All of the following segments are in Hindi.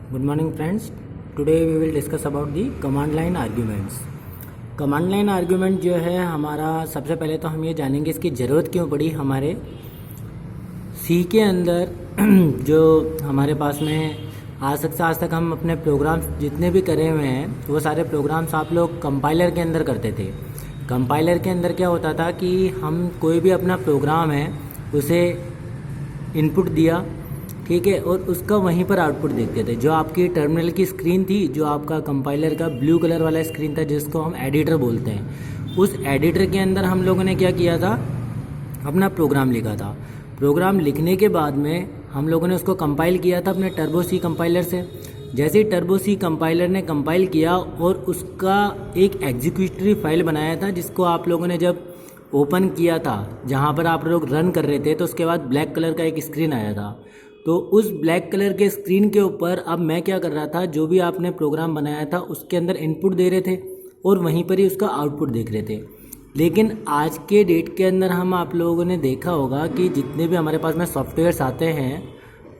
Good morning friends. Today we will discuss about the command line arguments. Command line argument जो है हमारा, सबसे पहले तो हम ये जानेंगे इसकी ज़रूरत क्यों पड़ी हमारे सी के अंदर। जो हमारे पास में आज तक हम अपने प्रोग्राम्स जितने भी करे हुए हैं वो सारे प्रोग्राम्स आप लोग कंपाइलर के अंदर करते थे। कंपाइलर के अंदर क्या होता था कि हम कोई भी अपना प्रोग्राम है उसे इनपुट दिया, ठीक है, और उसका वहीं पर आउटपुट देखते थे। जो आपकी टर्मिनल की स्क्रीन थी, जो आपका कंपाइलर का ब्लू कलर वाला स्क्रीन था जिसको हम एडिटर बोलते हैं, उस एडिटर के अंदर हम लोगों ने क्या किया था, अपना प्रोग्राम लिखा था। प्रोग्राम लिखने के बाद में हम लोगों ने उसको कंपाइल किया था अपने टर्बो सी कंपाइलर से। जैसे ही टर्बो सी कंपाइलर ने कंपाइल किया और उसका एक एग्जीक्यूटरी फाइल बनाया था जिसको आप लोगों ने जब ओपन किया था, जहाँ पर आप लोग रन कर रहे थे, तो उसके बाद ब्लैक कलर का एक स्क्रीन आया था। तो उस ब्लैक कलर के स्क्रीन के ऊपर अब मैं क्या कर रहा था, जो भी आपने प्रोग्राम बनाया था उसके अंदर इनपुट दे रहे थे और वहीं पर ही उसका आउटपुट देख रहे थे। लेकिन आज के डेट के अंदर हम आप लोगों ने देखा होगा कि जितने भी हमारे पास में सॉफ्टवेयर्स आते हैं,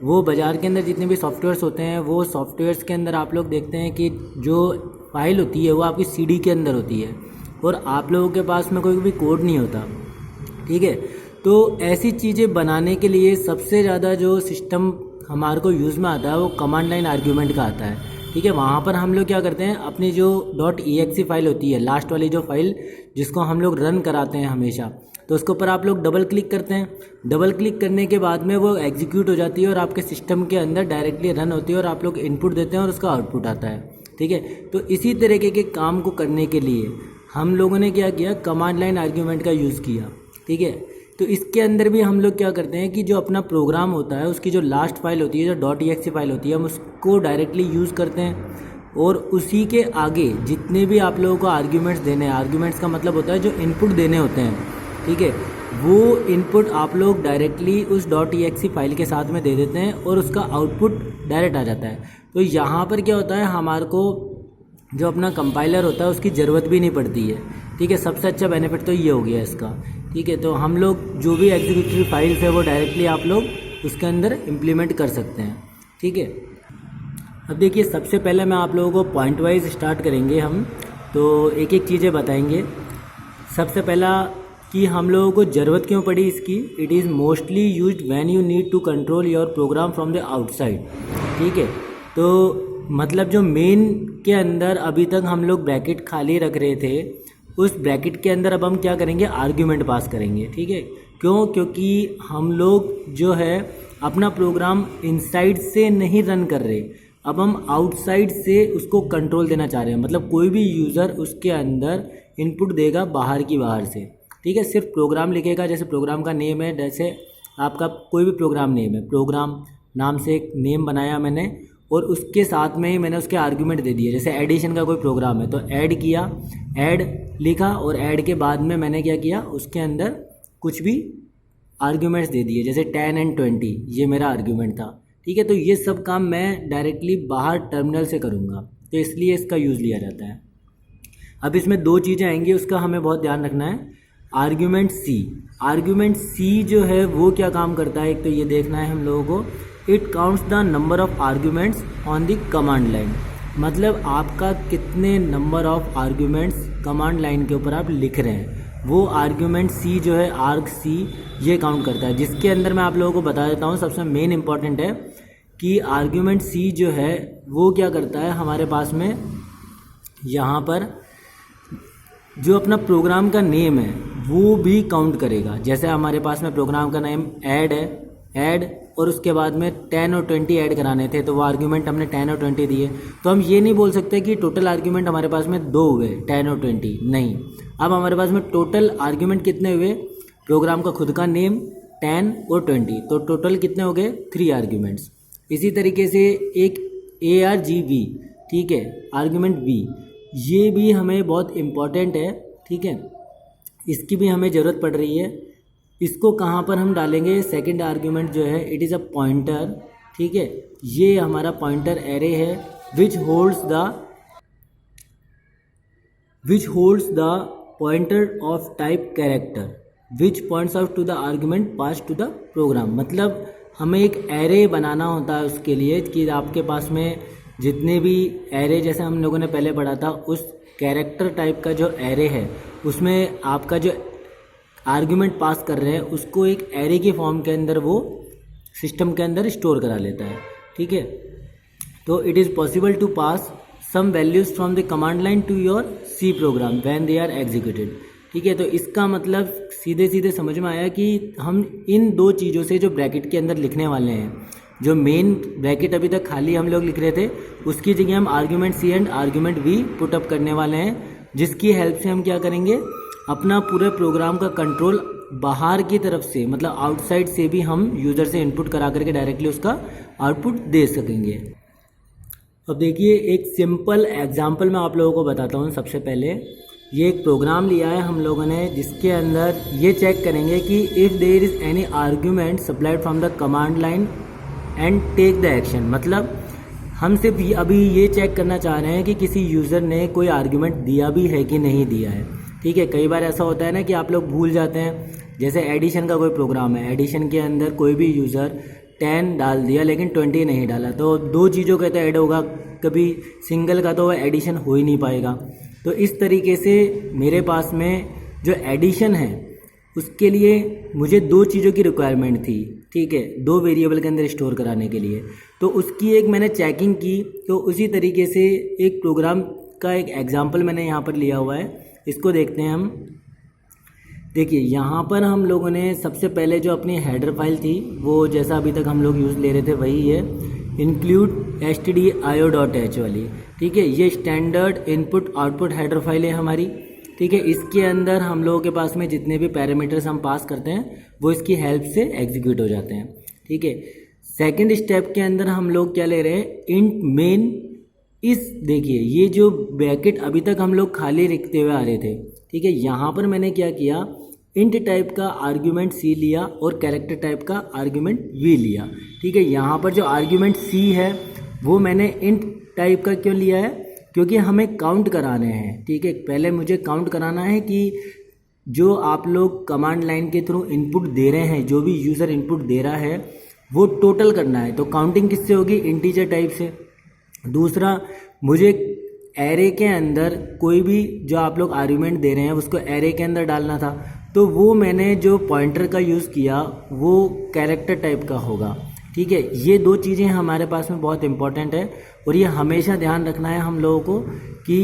वो बाज़ार के अंदर जितने भी सॉफ्टवेयर्स होते हैं, वो सॉफ्टवेयर्स के अंदर आप लोग देखते हैं कि जो फाइल होती है वो आपकी सीडी के अंदर होती है और आप लोगों के पास में कोई भी कोड नहीं होता, ठीक है। तो ऐसी चीज़ें बनाने के लिए सबसे ज़्यादा जो सिस्टम हमारे को यूज़ में आता है वो कमांड लाइन आर्ग्यूमेंट का आता है, ठीक है। वहाँ पर हम लोग क्या करते हैं, अपनी जो .exe फाइल होती है, लास्ट वाली जो फाइल जिसको हम लोग रन कराते हैं हमेशा, तो उसके ऊपर आप लोग डबल क्लिक करते हैं। डबल क्लिक करने के बाद में वो एग्जीक्यूट हो जाती है और आपके सिस्टम के अंदर डायरेक्टली रन होती है और आप लोग इनपुट देते हैं और उसका आउटपुट आता है, ठीक है। तो इसी तरीके के काम को करने के लिए हम लोगों ने क्या किया, कमांड लाइन आर्ग्यूमेंट का यूज़ किया, ठीक है। तो इसके अंदर भी हम लोग क्या करते हैं कि जो अपना प्रोग्राम होता है उसकी जो लास्ट फाइल होती है, जो .exe फाइल होती है, हम उसको डायरेक्टली यूज़ करते हैं और उसी के आगे जितने भी आप लोगों को आर्ग्यूमेंट्स देने हैं, आर्ग्यूमेंट्स का मतलब होता है जो इनपुट देने होते हैं, ठीक है, वो इनपुट आप लोग डायरेक्टली उस .exe फाइल के साथ में दे देते हैं और उसका आउटपुट डायरेक्ट आ जाता है। तो यहाँ पर क्या होता है, हमारे को जो अपना कंपाइलर होता है उसकी ज़रूरत भी नहीं पड़ती है, ठीक है। सबसे अच्छा बेनिफिट तो ये हो गया इसका, ठीक है। तो हम लोग जो भी एग्जीक्यूटिव फाइल्स है वो डायरेक्टली आप लोग उसके अंदर इम्प्लीमेंट कर सकते हैं, ठीक है। अब देखिए, सबसे पहले मैं आप लोगों को पॉइंट वाइज स्टार्ट करेंगे हम, तो एक एक चीज़ें बताएंगे। सबसे पहला कि हम लोगों को ज़रूरत क्यों पड़ी इसकी। It is mostly used when you need to control your program from the outside, ठीक है। तो मतलब जो मेन के अंदर अभी तक हम लोग ब्रैकेट खाली रख रहे थे, उस ब्रैकेट के अंदर अब हम क्या करेंगे, आर्ग्यूमेंट पास करेंगे, ठीक है। क्यों? क्योंकि हम लोग जो है अपना प्रोग्राम इनसाइड से नहीं रन कर रहे, अब हम आउटसाइड से उसको कंट्रोल देना चाह रहे हैं। मतलब कोई भी यूज़र उसके अंदर इनपुट देगा बाहर से, ठीक है। सिर्फ प्रोग्राम लिखेगा, जैसे प्रोग्राम का नेम है, जैसे आपका कोई भी प्रोग्राम नेम है, प्रोग्राम नाम से एक नेम बनाया मैंने और उसके साथ में ही मैंने उसके आर्ग्यूमेंट दे दिए। जैसे एडिशन का कोई प्रोग्राम है तो ऐड किया, ऐड लिखा और ऐड के बाद में मैंने क्या किया, उसके अंदर कुछ भी आर्ग्यूमेंट्स दे दिए, जैसे 10 और 20, ये मेरा आर्ग्यूमेंट था, ठीक है। तो ये सब काम मैं डायरेक्टली बाहर टर्मिनल से करूँगा, तो इसलिए इसका यूज़ लिया जाता है। अब इसमें दो चीज़ें आएंगी, उसका हमें बहुत ध्यान रखना है। आर्ग्यूमेंट सी जो है वो क्या काम करता है, एक तो ये देखना है हम लोगों को। It counts the number of arguments on the command line, मतलब आपका कितने number of arguments command line के ऊपर आप लिख रहे हैं, वो आर्ग्यूमेंट सी जो है, आर्ग सी, ये काउंट करता है। जिसके अंदर मैं आप लोगों को बता देता हूँ, सबसे मेन इंपॉर्टेंट है कि आर्ग्यूमेंट सी जो है वो क्या करता है, हमारे पास में यहाँ पर जो अपना प्रोग्राम का नेम है वो भी काउंट करेगा। जैसे हमारे पास में प्रोग्राम का नेम ऐड है, ऐड, और उसके बाद में 10 और 20 ऐड कराने थे, तो वो आर्ग्यूमेंट हमने 10 और 20 दिए। तो हम ये नहीं बोल सकते कि टोटल आर्ग्यूमेंट हमारे पास में 2 हुए, 10 और 20, नहीं। अब हमारे पास में टोटल आर्ग्यूमेंट कितने हुए, प्रोग्राम का खुद का नेम 10 और 20, तो टोटल कितने हो गए, 3 आर्ग्यूमेंट्स। इसी तरीके से एक ARGB, ठीक है, आर्ग्यूमेंट बी, ये भी हमें बहुत इम्पॉर्टेंट है, ठीक है, इसकी भी हमें ज़रूरत पड़ रही है। इसको कहाँ पर हम डालेंगे, सेकंड आर्ग्यूमेंट जो है, इट इज़ अ पॉइंटर, ठीक है, ये हमारा पॉइंटर एरे है which holds the pointer of type character which points out to the argument pass to the program. मतलब हमें एक एरे बनाना होता है उसके लिए कि आपके पास में जितने भी एरे, जैसे हम लोगों ने पहले पढ़ा था, उस कैरेक्टर टाइप का जो एरे है उसमें आपका जो आर्ग्यूमेंट पास कर रहे हैं उसको एक एरे के फॉर्म के अंदर वो सिस्टम के अंदर स्टोर करा लेता है। ठीक है, तो it is possible to pass some values from the command line to your C program when they are executed. ठीक है, तो इसका मतलब सीधे सीधे समझ में आया कि हम इन दो चीज़ों से जो ब्रैकेट के अंदर लिखने वाले हैं, जो मेन ब्रैकेट अभी तक खाली हम लोग लिख रहे थे उसकी जगह हम argument C and argument V put up करने वाले हैं, जिसकी हेल्प से हम क्या करेंगे, अपना पूरे प्रोग्राम का कंट्रोल बाहर की तरफ से, मतलब आउटसाइड से भी हम यूज़र से इनपुट करा करके डायरेक्टली उसका आउटपुट दे सकेंगे। अब देखिए एक सिंपल एग्जांपल मैं आप लोगों को बताता हूँ। सबसे पहले ये एक प्रोग्राम लिया है हम लोगों ने, जिसके अंदर ये चेक करेंगे कि if there is any argument supplied from the command line and take the action. मतलब हम सिर्फ अभी ये चेक करना चाह रहे हैं कि किसी यूज़र ने कोई आर्ग्यूमेंट दिया भी है कि नहीं दिया है। ठीक है, कई बार ऐसा होता है ना कि आप लोग भूल जाते हैं, जैसे एडिशन का कोई प्रोग्राम है, एडिशन के अंदर कोई भी यूज़र 10 डाल दिया लेकिन 20 नहीं डाला, तो दो चीज़ों का तो ऐड होगा, कभी सिंगल का तो एडिशन हो ही नहीं पाएगा। तो इस तरीके से मेरे पास में जो एडिशन है उसके लिए मुझे दो चीज़ों की रिक्वायरमेंट थी। ठीक है, दो वेरिएबल के अंदर स्टोर कराने के लिए, तो उसकी एक मैंने चेकिंग की। तो उसी तरीके से एक प्रोग्राम का एक एग्जांपल मैंने यहाँ पर लिया हुआ है, इसको देखते हैं हम। देखिए यहाँ पर हम लोगों ने सबसे पहले जो अपनी हेडर फाइल थी वो जैसा अभी तक हम लोग यूज़ ले रहे थे वही है, इंक्लूड stdio.h वाली। ठीक है, ये standard input output header file है हमारी। ठीक है, इसके अंदर हम लोगों के पास में जितने भी पैरामीटर्स हम पास करते हैं वो इसकी हेल्प से एग्जीक्यूट हो जाते हैं। ठीक है, सेकंड स्टेप के अंदर हम लोग क्या ले रहे हैं, इंट मेन। इस देखिए ये जो ब्रैकेट अभी तक हम लोग खाली लिखते हुए आ रहे थे, ठीक है, यहाँ पर मैंने क्या किया, इंट टाइप का आर्ग्यूमेंट सी लिया और कैरेक्टर टाइप का आर्ग्यूमेंट वी लिया। ठीक है, यहाँ पर जो आर्ग्यूमेंट सी है वो मैंने इंट टाइप का क्यों लिया है, क्योंकि हमें काउंट कराने हैं। ठीक है, पहले मुझे काउंट कराना है कि जो आप लोग कमांड लाइन के थ्रू इनपुट दे रहे हैं, जो भी यूज़र इनपुट दे रहा है वो टोटल करना है। तो काउंटिंग किससे होगी, इंटीजर टाइप से। दूसरा, मुझे एरे के अंदर कोई भी जो आप लोग आर्ग्यूमेंट दे रहे हैं उसको एरे के अंदर डालना था, तो वो मैंने जो पॉइंटर का यूज़ किया वो कैरेक्टर टाइप का होगा। ठीक है, ये दो चीज़ें हमारे पास में बहुत इंपॉर्टेंट है और ये हमेशा ध्यान रखना है हम लोगों को कि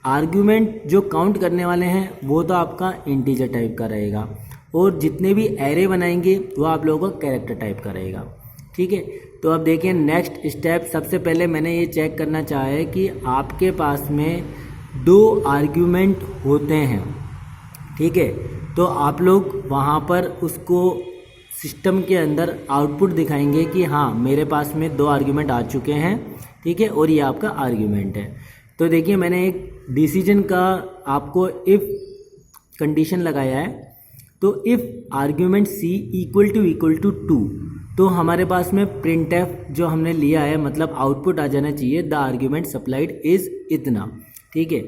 आर्ग्यूमेंट जो काउंट करने वाले हैं वो तो आपका इंटीजर टाइप का रहेगा और जितने भी एरे बनाएंगे वो आप लोगों का कैरेक्टर टाइप का रहेगा। ठीक है, तो अब देखिए नेक्स्ट स्टेप, सबसे पहले मैंने ये चेक करना चाहा है कि आपके पास में दो आर्ग्यूमेंट होते हैं। ठीक है, तो आप लोग वहाँ पर उसको सिस्टम के अंदर आउटपुट दिखाएंगे कि हाँ मेरे पास में दो आर्ग्यूमेंट आ चुके हैं। ठीक है, और ये आपका आर्ग्यूमेंट है। तो देखिए मैंने एक डिसीजन का आपको इफ़ कंडीशन लगाया है, तो if argument C equal to 2, तो हमारे पास में प्रिंट एफ जो हमने लिया है, मतलब आउटपुट आ जाना चाहिए द आर्ग्यूमेंट सप्लाइड इज़ इतना। ठीक है,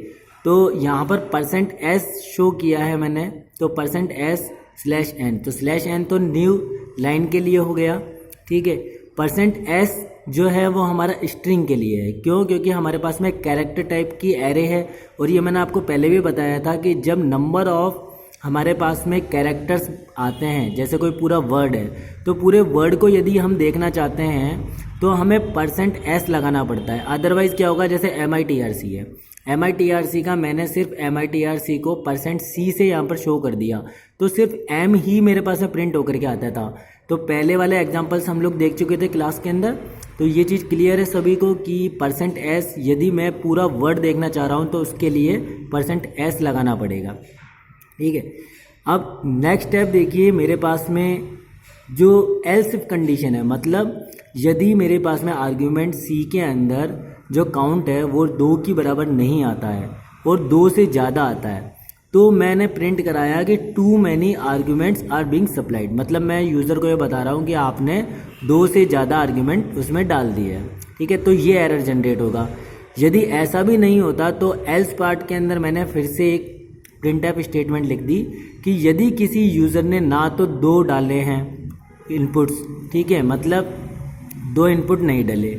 तो यहाँ पर %s शो किया है मैंने, तो %s/n, तो /n तो न्यू लाइन के लिए हो गया। ठीक है, %s जो है वो हमारा स्ट्रिंग के लिए है। क्यों, क्योंकि हमारे पास में कैरेक्टर टाइप की एरे है और ये मैंने आपको पहले भी बताया था कि जब नंबर ऑफ हमारे पास में कैरेक्टर्स आते हैं, जैसे कोई पूरा वर्ड है, तो पूरे वर्ड को यदि हम देखना चाहते हैं तो हमें %s लगाना पड़ता है। अदरवाइज़ क्या होगा, जैसे MITRC है, MITRC का मैंने सिर्फ MITRC को %c से यहाँ पर शो कर दिया, तो सिर्फ m ही मेरे पास में प्रिंट होकर के आता था। तो पहले वाले एग्जांपल्स हम लोग देख चुके थे क्लास के अंदर, तो ये चीज़ क्लियर है सभी को कि %s यदि मैं पूरा वर्ड देखना चाह रहा हूँ तो उसके लिए %s लगाना पड़ेगा। ठीक है, अब नेक्स्ट स्टेप देखिए, मेरे पास में जो एल्स इफ कंडीशन है, मतलब यदि मेरे पास में आर्ग्यूमेंट सी के अंदर जो काउंट है वो 2 की बराबर नहीं आता है और 2 से ज़्यादा आता है, तो मैंने प्रिंट कराया कि too many arguments are being supplied. मतलब मैं यूज़र को ये बता रहा हूँ कि आपने 2 से ज़्यादा आर्ग्यूमेंट उसमें डाल दिए हैं। ठीक है, तो ये एरर जनरेट होगा। यदि ऐसा भी नहीं होता तो एल्स पार्ट के अंदर मैंने फिर से एक प्रिंट एफ स्टेटमेंट लिख दी कि यदि किसी यूज़र ने ना तो 2 डाले हैं इनपुट्स, ठीक है, मतलब 2 इनपुट नहीं डले,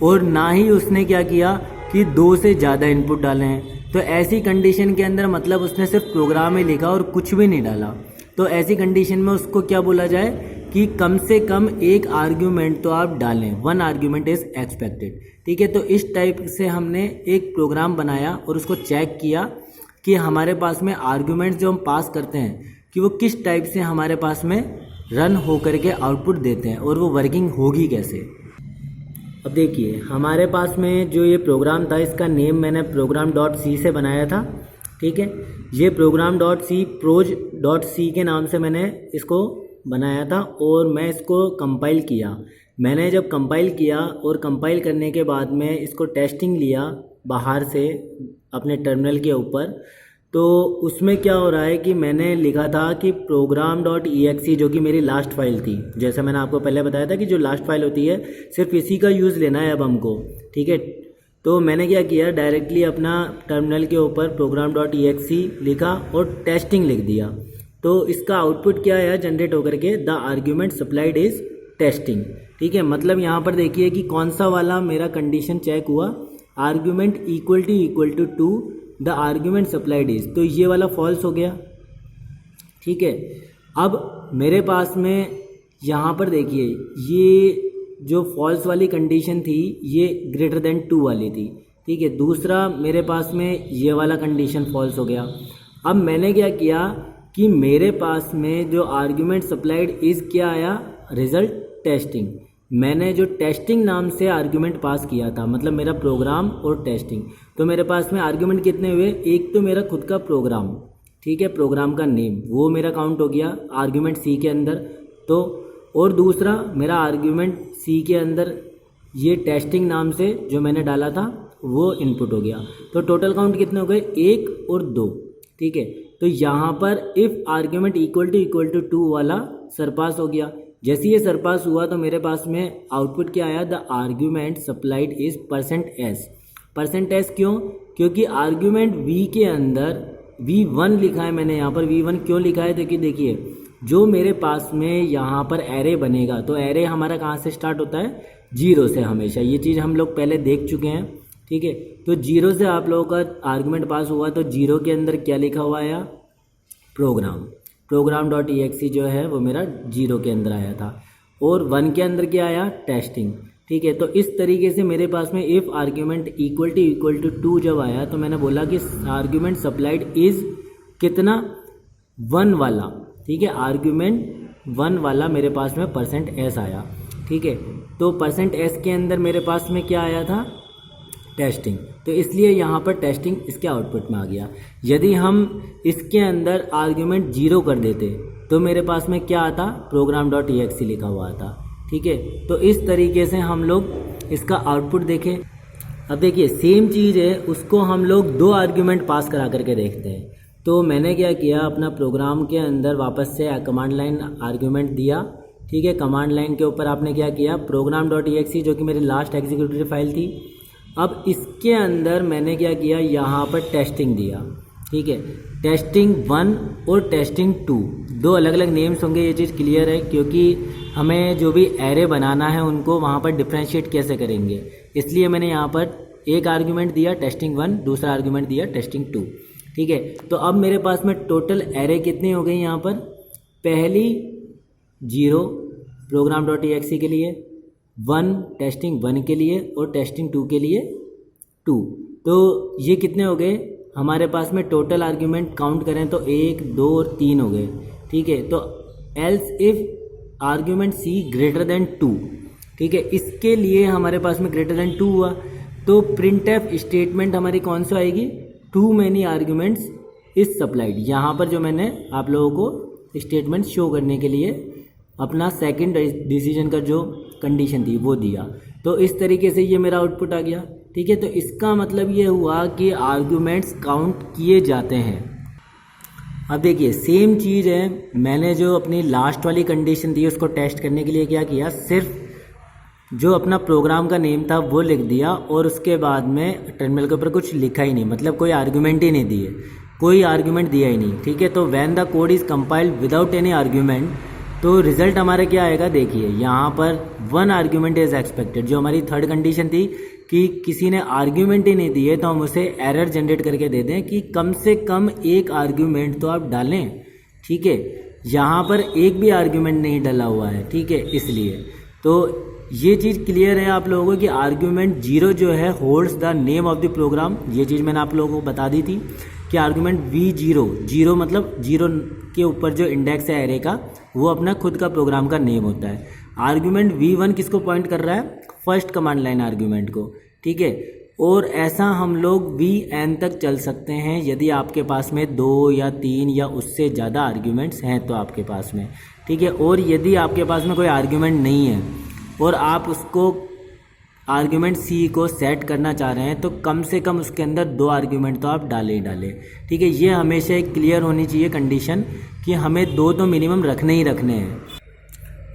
और ना ही उसने क्या किया कि 2 से ज़्यादा इनपुट डाले हैं। तो ऐसी कंडीशन के अंदर मतलब उसने सिर्फ प्रोग्राम ही लिखा और कुछ भी नहीं डाला। तो ऐसी कंडीशन में उसको क्या बोला जाए कि कम से कम एक आर्ग्यूमेंट तो आप डालें, 1 आर्ग्यूमेंट इज़ एक्सपेक्टेड, ठीक है। तो इस टाइप से हमने एक प्रोग्राम बनाया और उसको चेक किया कि हमारे पास में आर्ग्यूमेंट्स जो हम पास करते हैं कि वो किस टाइप से हमारे पास में रन हो करके आउटपुट देते हैं और वो वर्किंग होगी कैसे। अब देखिए हमारे पास में जो ये प्रोग्राम था इसका नेम मैंने program.c से बनाया था, ठीक है। ये program.c proj.c के नाम से मैंने इसको बनाया था और मैं इसको कंपाइल किया। मैंने जब कंपाइल किया और कंपाइल करने के बाद में इसको टेस्टिंग लिया बाहर से अपने टर्मिनल के ऊपर, तो उसमें क्या हो रहा है कि मैंने लिखा था कि program.exe जो कि मेरी लास्ट फाइल थी, जैसा मैंने आपको पहले बताया था कि जो लास्ट फाइल होती है सिर्फ इसी का यूज़ लेना है अब हमको, ठीक है। तो मैंने क्या किया, डायरेक्टली अपना टर्मिनल के ऊपर program.exe लिखा और टेस्टिंग लिख दिया। तो इसका आउटपुट क्या आया जनरेट होकर के, the argument supplied is testing, ठीक है। मतलब यहाँ पर देखिए कि कौन सा वाला मेरा कंडीशन चेक हुआ, argument equal to the argument supplied is, तो ये वाला फॉल्स हो गया, ठीक है। अब मेरे पास में यहाँ पर देखिए ये जो फॉल्स वाली कंडीशन थी ये ग्रेटर देन 2 वाली थी, ठीक है। दूसरा मेरे पास में ये वाला कंडीशन फॉल्स हो गया। अब मैंने क्या किया कि मेरे पास में जो आर्ग्यूमेंट सप्लाइड इज क्या आया, रिजल्ट टेस्टिंग। मैंने जो टेस्टिंग नाम से आर्ग्यूमेंट पास किया था, मतलब मेरा प्रोग्राम और टेस्टिंग, तो मेरे पास में आर्ग्यूमेंट कितने हुए, एक तो मेरा खुद का प्रोग्राम, ठीक है, प्रोग्राम का नेम वो मेरा काउंट हो गया आर्ग्यूमेंट सी के अंदर, तो और दूसरा मेरा आर्ग्यूमेंट सी के अंदर ये टेस्टिंग नाम से जो मैंने डाला था वो इनपुट हो गया। तो टोटल काउंट कितने हो गए, 1 और 2, ठीक है। तो यहाँ पर इफ़ आर्ग्यूमेंट इक्वल टू 2 वाला सरपास हो गया। जैसे ये सरपास हुआ तो मेरे पास में आउटपुट क्या आया, the argument supplied is %s। %s क्यों, क्योंकि आर्ग्यूमेंट v के अंदर v1 लिखा है मैंने यहाँ पर। v1 क्यों लिखा है, तो कि देखिए जो मेरे पास में यहाँ पर एरे बनेगा, तो एरे हमारा कहाँ से स्टार्ट होता है, 0 से हमेशा। ये चीज़ हम लोग पहले देख चुके हैं, ठीक है। तो 0 से आप लोगों का आर्ग्यूमेंट पास हुआ, तो 0 के अंदर क्या लिखा हुआ आया, प्रोग्राम। program.exe जो है वो मेरा 0 के अंदर आया था, और 1 के अंदर क्या आया, टेस्टिंग, ठीक है। तो इस तरीके से मेरे पास में इफ़ आर्ग्यूमेंट इक्वल टू 2 जब आया तो मैंने बोला कि आर्ग्यूमेंट सप्लाइड इज़ कितना, 1 वाला, ठीक है। आर्ग्यूमेंट 1 वाला मेरे पास में %s आया, ठीक है। तो %s के अंदर मेरे पास में क्या आया था, टेस्टिंग, तो इसलिए यहाँ पर टेस्टिंग इसके आउटपुट में आ गया। यदि हम इसके अंदर आर्ग्यूमेंट 0 कर देते तो मेरे पास में क्या आता, program.exe लिखा हुआ आता, ठीक है। तो इस तरीके से हम लोग इसका आउटपुट देखें। अब देखिए सेम चीज़ है, उसको हम लोग 2 आर्ग्यूमेंट पास करा करके देखते हैं। तो मैंने क्या किया, अपना प्रोग्राम के अंदर वापस से कमांड लाइन आर्ग्यूमेंट दिया, ठीक है। कमांड लाइन के ऊपर आपने क्या किया, program.exe जो कि मेरी लास्ट एग्जीक्यूटिव फाइल थी। अब इसके अंदर मैंने क्या किया, यहाँ पर टेस्टिंग दिया, ठीक है। टेस्टिंग 1 और टेस्टिंग 2 2 अलग अलग नेम्स होंगे, ये चीज़ क्लियर है, क्योंकि हमें जो भी एरे बनाना है उनको वहाँ पर डिफ्रेंशिएट कैसे करेंगे, इसलिए मैंने यहाँ पर एक आर्ग्यूमेंट दिया टेस्टिंग 1, दूसरा आर्ग्यूमेंट दिया टेस्टिंग 2, ठीक है। तो अब मेरे पास में टोटल एरे कितनी हो गई यहाँ पर, पहली 0 program.exe के लिए, 1 टेस्टिंग 1 के लिए और टेस्टिंग 2 के लिए 2। तो ये कितने हो गए हमारे पास में, टोटल आर्ग्यूमेंट काउंट करें तो 1 2 और 3 हो गए, ठीक है। तो else if argument C greater than 2, ठीक है, इसके लिए हमारे पास में ग्रेटर देन 2 हुआ, तो printf स्टेटमेंट हमारी कौन सी आएगी, too many arguments is supplied. यहाँ पर जो मैंने आप लोगों को स्टेटमेंट शो करने के लिए अपना सेकंड डिसीजन का जो कंडीशन थी वो दिया, तो इस तरीके से ये मेरा आउटपुट आ गया, ठीक है। तो इसका मतलब ये हुआ कि आर्ग्यूमेंट्स काउंट किए जाते हैं। अब देखिए सेम चीज़ है, मैंने जो अपनी लास्ट वाली कंडीशन थी उसको टेस्ट करने के लिए क्या किया, सिर्फ जो अपना प्रोग्राम का नेम था वो लिख दिया और उसके बाद में टर्मिनल के ऊपर कुछ लिखा ही नहीं, मतलब कोई आर्ग्यूमेंट ही नहीं दिए, कोई आर्ग्यूमेंट दिया ही नहीं, ठीक है। तो when the code is compiled without any argument, तो रिजल्ट हमारा क्या आएगा, देखिए यहाँ पर 1 आर्ग्यूमेंट इज एक्सपेक्टेड, जो हमारी थर्ड कंडीशन थी कि किसी ने आर्ग्यूमेंट ही नहीं दिए तो हम उसे एरर जनरेट करके दे दें कि कम से कम एक आर्ग्यूमेंट तो आप डालें। ठीक है, यहाँ पर एक भी आर्ग्यूमेंट नहीं डाला हुआ है। ठीक है, इसलिए तो ये चीज़ क्लियर है आप लोगों को कि आर्ग्यूमेंट 0 जो है holds the name of the program. ये चीज़ मैंने आप लोगों को बता दी थी कि आर्ग्यूमेंट V0, 0 मतलब 0 के ऊपर जो इंडेक्स है एरे का, वो अपना खुद का प्रोग्राम का नेम होता है। आर्ग्यूमेंट V1 किसको पॉइंट कर रहा है, फर्स्ट कमांड लाइन आर्ग्यूमेंट को। ठीक है, और ऐसा हम लोग Vn तक चल सकते हैं यदि आपके पास में 2 या 3 या उससे ज़्यादा आर्ग्यूमेंट्स हैं तो आपके पास में। ठीक है, और यदि आपके पास में कोई आर्ग्यूमेंट नहीं है और आप उसको आर्ग्यूमेंट C को सेट करना चाह रहे हैं तो कम से कम उसके अंदर 2 आर्ग्यूमेंट तो आप डाले ही डालें। ठीक है, ये हमेशा एक क्लियर होनी चाहिए कंडीशन कि हमें 2 तो मिनिमम रखने ही रखने हैं।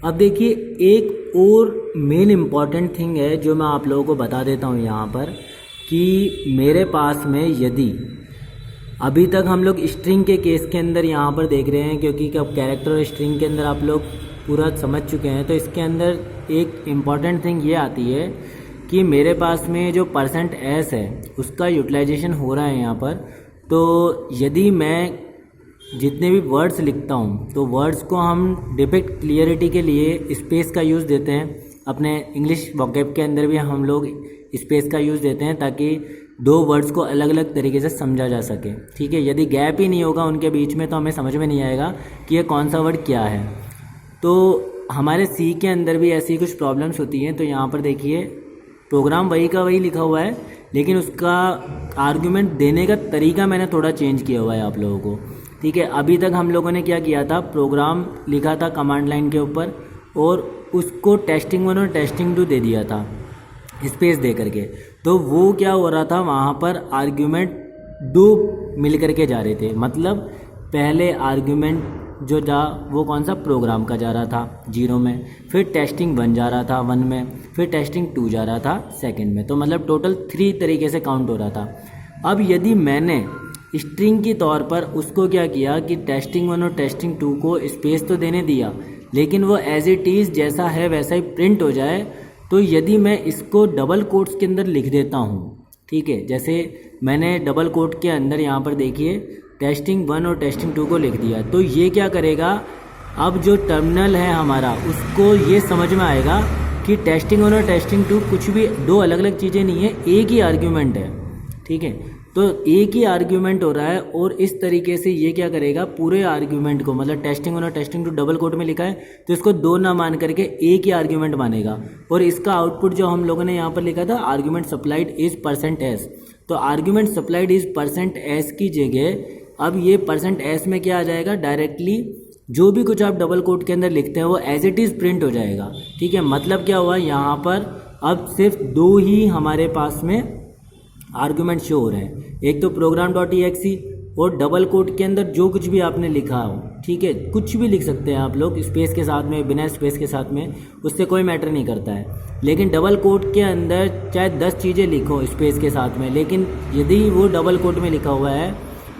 अब देखिए एक और मेन इम्पॉर्टेंट थिंग है जो मैं आप लोगों को बता देता हूँ यहाँ पर कि मेरे पास में यदि अभी तक हम लोग स्ट्रिंग के केस के अंदर यहाँ पर देख रहे हैं, क्योंकि कब कैरेक्टर और स्ट्रिंग के अंदर आप लोग पूरा समझ चुके हैं, तो इसके अंदर एक इम्पॉर्टेंट थिंग ये आती है कि मेरे पास में जो %s है उसका यूटिलाइजेशन हो रहा है यहाँ पर। तो यदि मैं जितने भी वर्ड्स लिखता हूँ तो वर्ड्स को हम डिपिक्ट क्लियरिटी के लिए स्पेस का यूज़ देते हैं। अपने इंग्लिश वोकैब के अंदर भी हम लोग स्पेस का यूज़ देते हैं ताकि 2 वर्ड्स को अलग अलग तरीके से समझा जा सके। ठीक है, यदि गैप ही नहीं होगा उनके बीच में तो हमें समझ में नहीं आएगा कि ये कौन सा वर्ड क्या है। तो हमारे C के अंदर भी ऐसी कुछ प्रॉब्लम्स होती हैं। तो यहाँ पर देखिए प्रोग्राम वही का वही लिखा हुआ है, लेकिन उसका आर्ग्यूमेंट देने का तरीका मैंने थोड़ा चेंज किया हुआ है आप लोगों को। ठीक है, अभी तक हम लोगों ने क्या किया था, प्रोग्राम लिखा था कमांड लाइन के ऊपर और उसको टेस्टिंग 1 और टेस्टिंग 2 दे दिया था स्पेस दे करके। तो वो क्या हो रहा था, वहाँ पर आर्ग्यूमेंट 2 मिल करके जा रहे थे। मतलब पहले आर्ग्यूमेंट जो जा वो कौन सा, प्रोग्राम का जा रहा था 0 में, फिर टेस्टिंग 1 जा रहा था 1 में, फिर टेस्टिंग 2 जा रहा था 2 में। तो मतलब टोटल 3 तरीके से काउंट हो रहा था। अब यदि मैंने स्ट्रिंग के तौर पर उसको क्या किया कि टेस्टिंग 1 और टेस्टिंग 2 को स्पेस तो देने दिया, लेकिन वो एज इट इज़ जैसा है वैसा ही प्रिंट हो जाए। तो यदि मैं इसको डबल कोट्स के अंदर लिख देता हूँ, ठीक है, जैसे मैंने डबल कोट के अंदर यहाँ पर देखिए टेस्टिंग 1 और टेस्टिंग 2 को लिख दिया, तो ये क्या करेगा, अब जो टर्मिनल है हमारा उसको ये समझ में आएगा कि टेस्टिंग 1 और टेस्टिंग 2 कुछ भी 2 अलग अलग चीज़ें नहीं है, एक ही आर्ग्यूमेंट है। ठीक है, तो एक ही आर्ग्यूमेंट हो रहा है और इस तरीके से ये क्या करेगा, पूरे आर्ग्यूमेंट को, मतलब टेस्टिंग 1 और टेस्टिंग 2 डबल कोट में लिखा है तो इसको 2 ना मान करके एक ही आर्ग्यूमेंट मानेगा। और इसका आउटपुट जो हम लोगों ने यहाँ पर लिखा था आर्ग्यूमेंट सप्लाइड इज %s, तो आर्ग्यूमेंट सप्लाइड इज %s की जगह अब ये %s में क्या आ जाएगा, डायरेक्टली जो भी कुछ आप डबल कोट के अंदर लिखते हैं वो एज इट इज़ प्रिंट हो जाएगा। ठीक है, मतलब क्या हुआ, यहाँ पर अब सिर्फ 2 ही हमारे पास में आर्गुमेंट शो हो रहे हैं, एक तो program.exe और डबल कोट के अंदर जो कुछ भी आपने लिखा हो। ठीक है, कुछ भी लिख सकते हैं आप लोग स्पेस के साथ में, बिना स्पेस के साथ में, उससे कोई मैटर नहीं करता है। लेकिन डबल कोट के अंदर चाहे 10 चीज़ें लिखो स्पेस के साथ में, लेकिन यदि वो डबल कोट में लिखा हुआ है,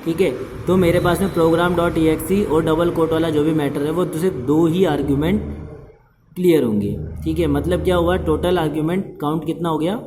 ठीक है, तो मेरे पास में program.exe और डबल कोट वाला जो भी मैटर है वो सिर्फ 2 ही आर्ग्यूमेंट क्लियर होंगे। ठीक है, मतलब क्या हुआ, टोटल आर्ग्यूमेंट काउंट कितना हो गया,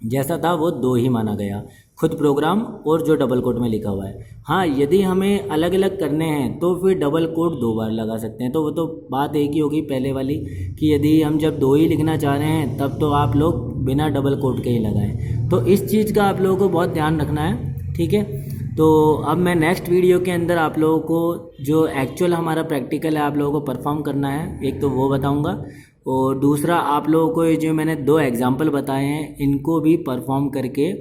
जैसा था वो 2 ही माना गया, खुद प्रोग्राम और जो डबल कोट में लिखा हुआ है। हाँ, यदि हमें अलग अलग करने हैं तो फिर डबल कोट 2 बार लगा सकते हैं, तो वो तो बात एक ही होगी पहले वाली कि यदि हम जब 2 ही लिखना चाह रहे हैं तब तो आप लोग बिना डबल कोट के ही लगाएं। तो इस चीज़ का आप लोगों को बहुत ध्यान रखना है। ठीक है, तो अब मैं नेक्स्ट वीडियो के अंदर आप लोगों को जो एक्चुअल हमारा प्रैक्टिकल है आप लोगों को परफॉर्म करना है, एक तो वो बताऊँगा, और दूसरा आप लोगों को ये जो मैंने 2 एग्जाम्पल बताए हैं इनको भी परफॉर्म करके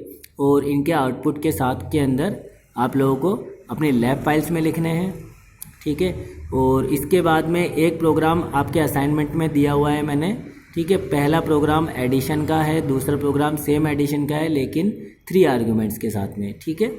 और इनके आउटपुट के साथ के अंदर आप लोगों को अपने लैब फाइल्स में लिखने हैं। ठीक है, और इसके बाद में एक प्रोग्राम आपके असाइनमेंट में दिया हुआ है मैंने। ठीक है, पहला प्रोग्राम एडिशन का है, दूसरा प्रोग्राम सेम एडिशन का है लेकिन 3 आर्ग्यूमेंट्स के साथ में। ठीक है।